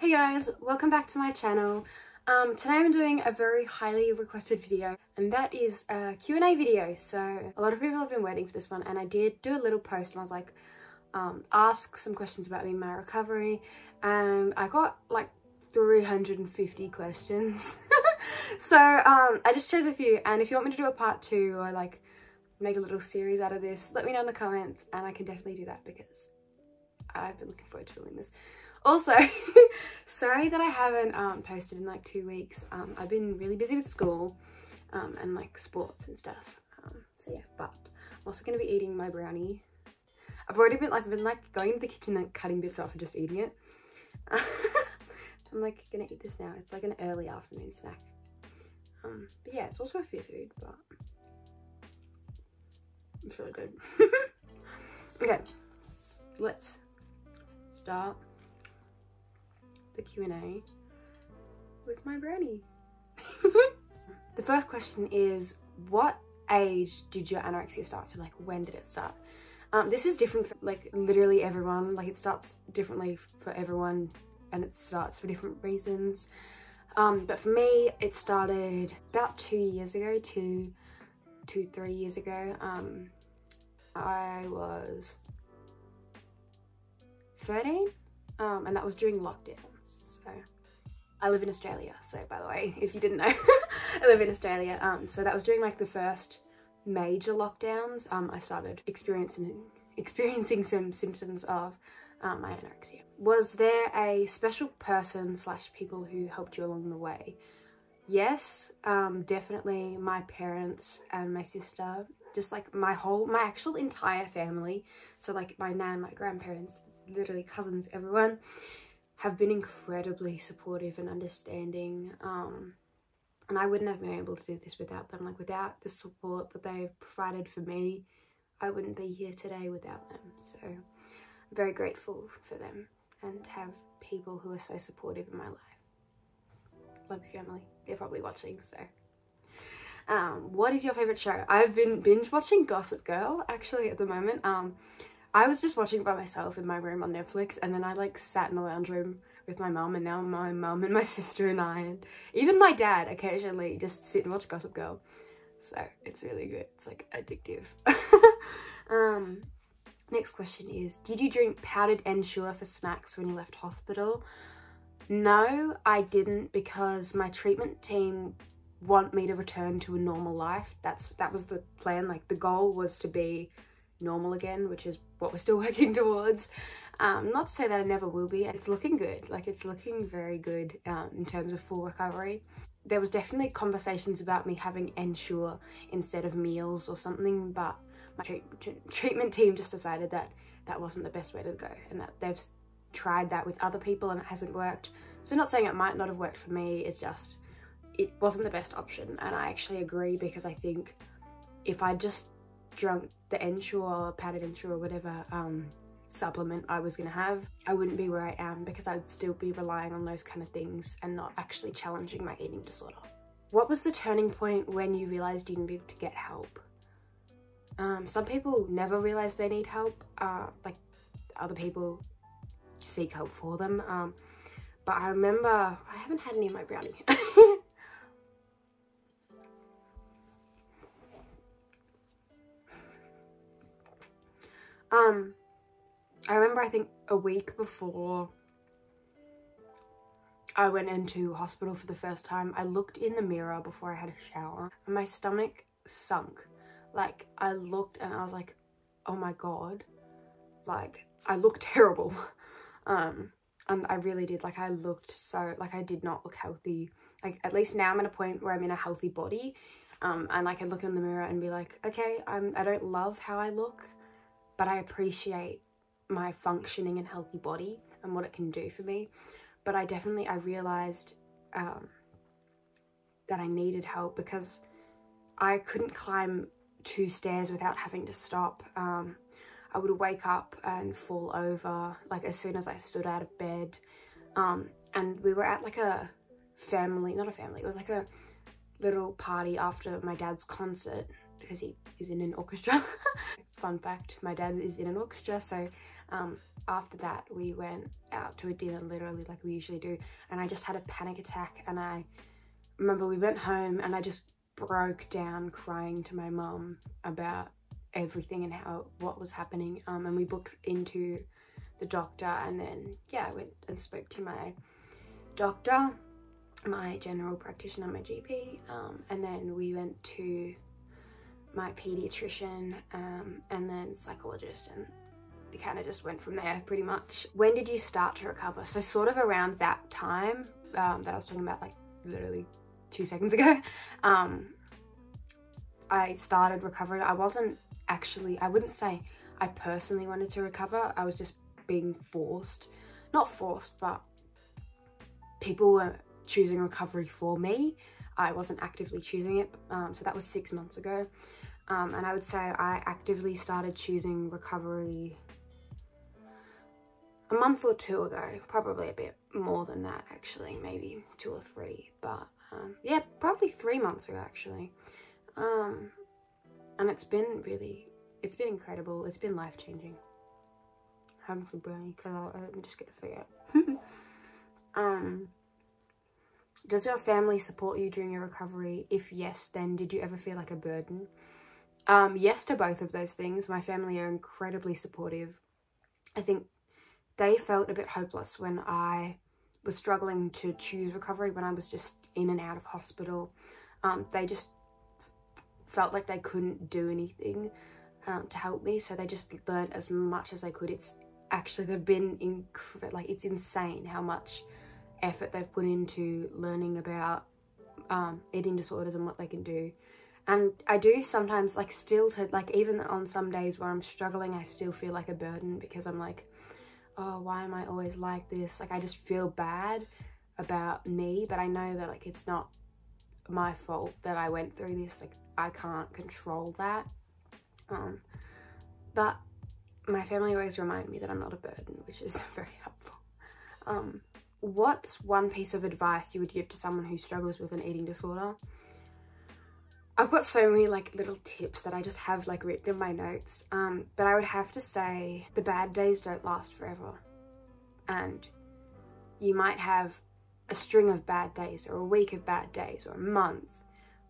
Hey guys, welcome back to my channel. Today I'm doing a very highly requested video, and that is a Q&A video. So a lot of people have been waiting for this one, and I did do a little post and I was like, ask some questions about me and my recovery, and I got like 350 questions. So I just chose a few, and if you want me to do a part 2 or like make a little series out of this, let me know in the comments and I can definitely do that because I've been looking forward to filming this. Also, sorry that I haven't posted in like 2 weeks. I've been really busy with school and like sports and stuff. So yeah, but I'm also going to be eating my brownie. I've already been like going into the kitchen and cutting bits off and just eating it. So I'm like gonna eat this now. It's like an early afternoon snack. But yeah, it's also a fair food, but it's really good. Okay, let's start the Q&A with my brownie. The first question is, what age did your anorexia start? So like, when did it start? This is different for like literally everyone. Like, it starts differently for everyone and it starts for different reasons. But for me, it started about 2 years ago, 3 years ago. I was 13, and that was during lockdown. So I live in Australia, so by the way, if you didn't know, I live in Australia. So that was during like the first major lockdowns. I started experiencing some symptoms of my anorexia. Was there a special person / people who helped you along the way? Yes, definitely my parents and my sister, just like my actual entire family. So like my nan, my grandparents, literally cousins, everyone have been incredibly supportive and understanding, and I wouldn't have been able to do this without them. Like, without the support that they've provided for me, I wouldn't be here today without them. So I'm very grateful for them and to have people who are so supportive in my life. Love your family. They're probably watching, so what is your favorite show? I've been binge watching Gossip Girl actually at the moment. I was just watching it by myself in my room on Netflix, and then I like sat in the lounge room with my mum, and now my mum and my sister and I, and even my dad occasionally just sit and watch Gossip Girl. So it's really good. It's like addictive. Next question is, did you drink powdered Ensure for snacks when you left hospital? No, I didn't, because my treatment team want me to return to a normal life. That was the plan. Like, the goal was to be normal again, which is what we're still working towards. Not to say that I never will be. It's looking good. Like, it's looking very good in terms of full recovery. There was definitely conversations about me having Ensure instead of meals or something, but my treatment team just decided that that wasn't the best way to go, and that they've tried that with other people and it hasn't worked. So not saying it might not have worked for me, it's just it wasn't the best option. And I actually agree, because I think if I just drunk the Ensure or powdered Ensure or whatever supplement I was gonna have, I wouldn't be where I am, because I'd still be relying on those kind of things and not actually challenging my eating disorder. What was the turning point when you realized you needed to get help? Some people never realize they need help, like other people seek help for them. But I remember, I haven't had any of my brownie. I remember, I think a week before I went into hospital for the first time, I looked in the mirror before I had a shower and my stomach sunk. Like, I looked and I was like, oh my god, like, I look terrible. And I really did. Like, I looked so, like, I did not look healthy. Like, at least now I'm at a point where I'm in a healthy body, and I can look in the mirror and be like, okay, I don't love how I look, but I appreciate my functioning and healthy body and what it can do for me. But I realized that I needed help, because I couldn't climb 2 stairs without having to stop. I would wake up and fall over like as soon as I stood out of bed. And we were at like a family, not a family, it was like a little party after my dad's concert, because he is in an orchestra. Fun fact, my dad is in an orchestra, so After that, we went out to a dinner, literally like we usually do, and I just had a panic attack. And I remember we went home and I just broke down crying to my mum about everything and what was happening. And we booked into the doctor, and then yeah, I went and spoke to my doctor, my general practitioner, my GP, and then we went to my pediatrician, and then psychologist, and we kind of just went from there pretty much. When did you start to recover? So sort of around that time that I was talking about, like literally 2 seconds ago, I started recovering. I wasn't actually, I wouldn't say I personally wanted to recover. I was just being forced, not forced, but people were choosing recovery for me. I wasn't actively choosing it. So that was 6 months ago. And I would say I actively started choosing recovery a month or 2 ago, probably a bit more than that actually, maybe 2 or 3, but yeah, probably 3 months ago actually. And it's been incredible. It's been life-changing. Having some brownie because I'm just gonna forget. Does your family support you during your recovery? If yes, then did you ever feel like a burden? Yes to both of those things. My family are incredibly supportive. I think they felt a bit hopeless when I was struggling to choose recovery, when I was just in and out of hospital. They just felt like they couldn't do anything to help me, so they just learned as much as they could. It's actually, they've been like, it's insane how much effort they've put into learning about eating disorders and what they can do. And I do sometimes, like, still to, like, even on some days where I'm struggling, I still feel like a burden, because I'm like, oh, why am I always like this? Like, I just feel bad about me, but I know that, like, it's not my fault that I went through this. Like, I can't control that. But my family always remind me that I'm not a burden, which is very helpful. What's one piece of advice you would give to someone who struggles with an eating disorder? I've got so many like little tips that I just have like written in my notes, but I would have to say the bad days don't last forever, and you might have a string of bad days or a week of bad days or a month,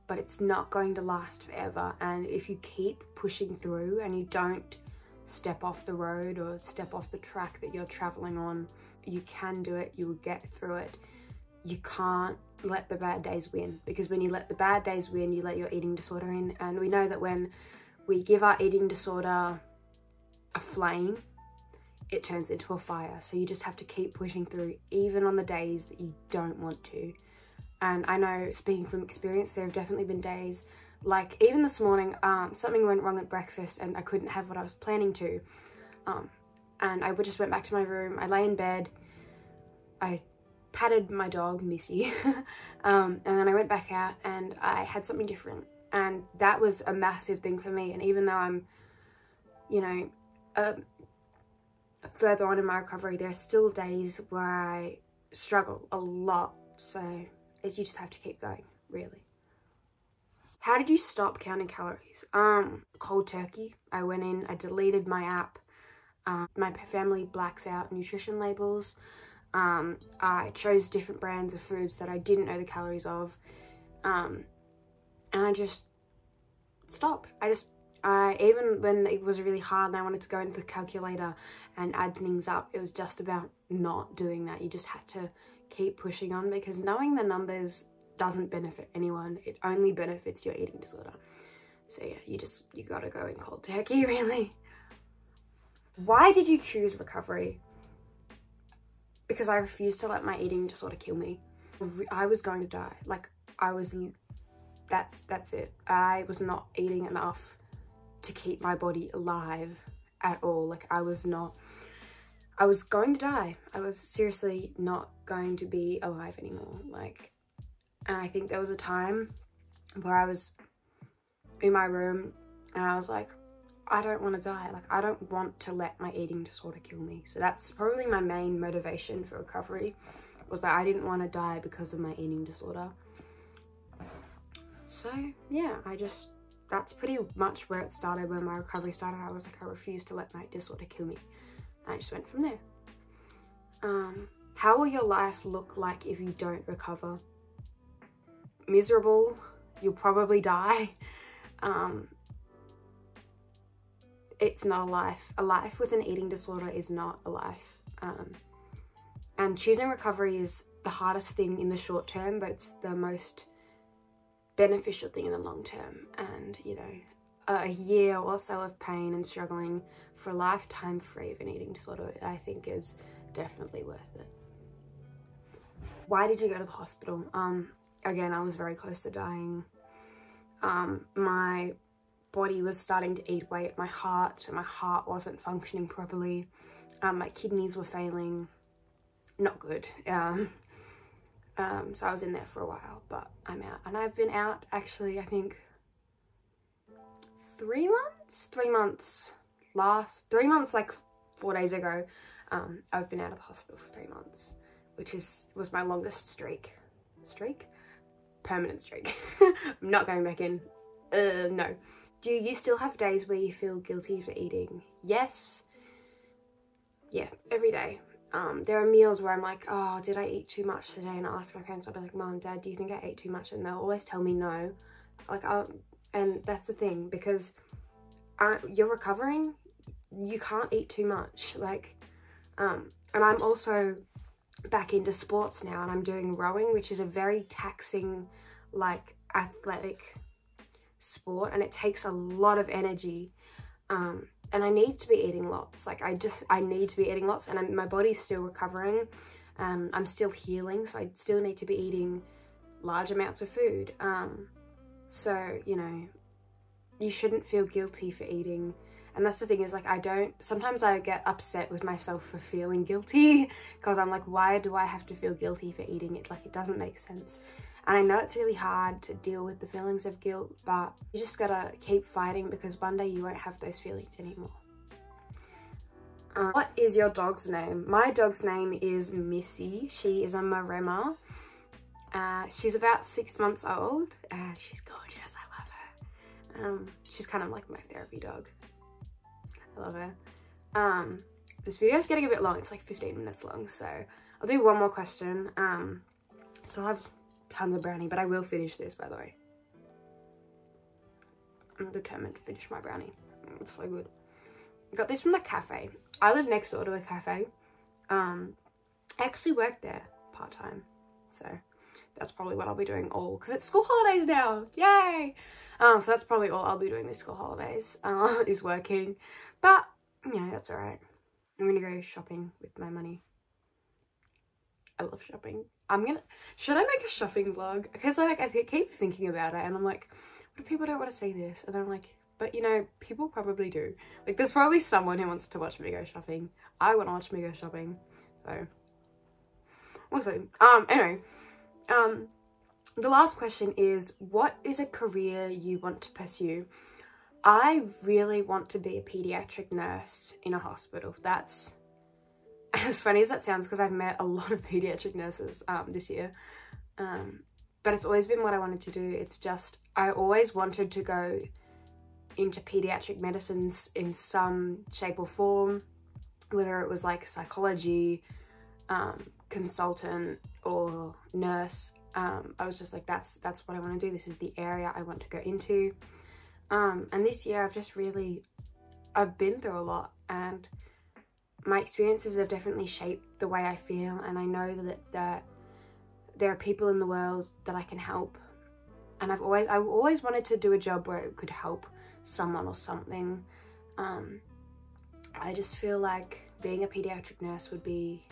but it's not going to last forever. And if you keep pushing through and you don't step off the road or step off the track that you're traveling on, you can do it. You will get through it. You can't let the bad days win, because when you let the bad days win, you let your eating disorder in. And we know that when we give our eating disorder a flame, it turns into a fire. So you just have to keep pushing through, even on the days that you don't want to. And I know, speaking from experience, there have definitely been days, like even this morning, something went wrong at breakfast and I couldn't have what I was planning to. And I just went back to my room, I lay in bed, I patted my dog, Missy, and then I went back out and I had something different. And that was a massive thing for me. And even though I'm, you know, further on in my recovery, there are still days where I struggle a lot. So you just have to keep going, really. How did you stop counting calories? Cold turkey. I went in, I deleted my app. My family blacks out nutrition labels. I chose different brands of foods that I didn't know the calories of. And I just stopped. Even when it was really hard and I wanted to go into the calculator and add things up, it was just about not doing that. You just had to keep pushing on, because knowing the numbers doesn't benefit anyone. It only benefits your eating disorder. So yeah, you gotta go in cold turkey, really. Why did you choose recovery? Because I refused to let my eating disorder kill me. I was going to die. Like, that's it. I was not eating enough to keep my body alive at all. Like, I was going to die. I was seriously not going to be alive anymore. Like, and I think there was a time where I was in my room and I was like, I don't want to die. Like, I don't want to let my eating disorder kill me. So that's probably my main motivation for recovery, was that I didn't want to die because of my eating disorder. So yeah, that's pretty much where it started. When my recovery started, I was like, I refuse to let my disorder kill me. I just went from there. How will your life look like if you don't recover? Miserable. You'll probably die. It's not a life. A life with an eating disorder is not a life. And choosing recovery is the hardest thing in the short term, but it's the most beneficial thing in the long term. And, you know, a year or so of pain and struggling for a lifetime free of an eating disorder, I think is definitely worth it. Why did you go to the hospital? Again, I was very close to dying. My body was starting to eat away at my heart, so my heart wasn't functioning properly. My kidneys were failing. Not good. So I was in there for a while, but I'm out. And I've been out, actually, I think 3 months? 3 months. 3 months, like 4 days ago, I've been out of the hospital for 3 months, which was my longest streak. Permanent streak. I'm not going back in. No. Do you still have days where you feel guilty for eating? Yes. Yeah, every day. There are meals where I'm like, oh, did I eat too much today? And I ask my parents, I'll be like, Mom, Dad, do you think I ate too much? And they'll always tell me no. Like, and that's the thing, because you're recovering, you can't eat too much. Like, and I'm also back into sports now, and I'm doing rowing, which is a very taxing, like, athletic sport, and it takes a lot of energy. And I need to be eating lots. Like, I need to be eating lots, and my body's still recovering. I'm still healing, so I still need to be eating large amounts of food. So, you know, you shouldn't feel guilty for eating. And that's the thing, is like, sometimes I get upset with myself for feeling guilty, because I'm like, why do I have to feel guilty for eating it? Like, it doesn't make sense. And I know it's really hard to deal with the feelings of guilt, but you just gotta keep fighting, because one day you won't have those feelings anymore. What is your dog's name? My dog's name is Missy. She is a Maremma. She's about 6 months old. She's gorgeous. I love her. She's kind of like my therapy dog. I love her. This video is getting a bit long. It's like 15 minutes long, so I'll do one more question. So I'll have tons of brownie, but I will finish this, by the way. I'm determined to finish my brownie. It's so good. I got this from the cafe. I live next door to a cafe. I actually work there part-time, so that's probably what I'll be doing because it's school holidays now. Yay! So that's probably all I'll be doing this school holidays, is working. But, yeah, that's alright. I'm gonna go shopping with my money. I love shopping. Should I make a shopping vlog? Because like, I keep thinking about it, and I'm like, what if people don't want to see this? And I'm like, but you know, people probably do. Like, there's probably someone who wants to watch me go shopping. I want to watch me go shopping. So, we'll see. Anyway, the last question is, what is a career you want to pursue? I really want to be a pediatric nurse in a hospital. That's, as funny as that sounds, because I've met a lot of pediatric nurses this year. But it's always been what I wanted to do. It's just, I always wanted to go into pediatric medicines in some shape or form, whether it was like psychology, consultant, or nurse. I was just like, that's what I want to do. This is the area I want to go into. And this year I've been through a lot, and my experiences have definitely shaped the way I feel, and I know that there are people in the world that I can help, and I've always wanted to do a job where it could help someone or something. I just feel like being a pediatric nurse would be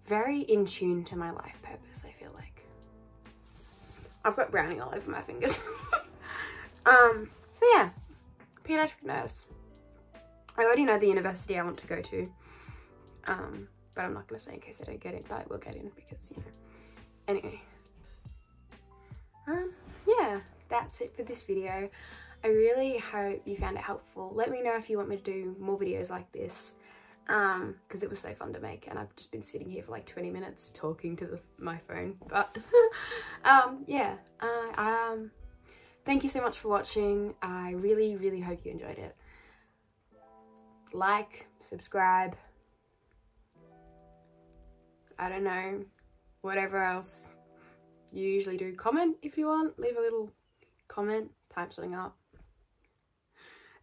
very in tune to my life purpose, I feel like. I've got brownie all over my fingers. So yeah, pediatric nurse. I already know the university I want to go to, but I'm not going to say in case I don't get it, but I will get in because, you know. Anyway, yeah, that's it for this video. I really hope you found it helpful. Let me know if you want me to do more videos like this, because it was so fun to make, and I've just been sitting here for like 20 minutes talking to my phone, but yeah, thank you so much for watching. I really, really hope you enjoyed it. like, subscribe, I don't know, whatever else you usually do. Comment if you want, leave a little comment, type something up.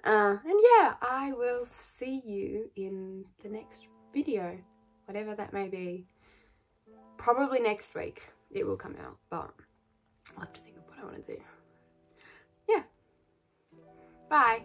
And yeah, I will see you in the next video, whatever that may be. Probably next week it will come out, but I'll have to think of what I want to do. Yeah. Bye.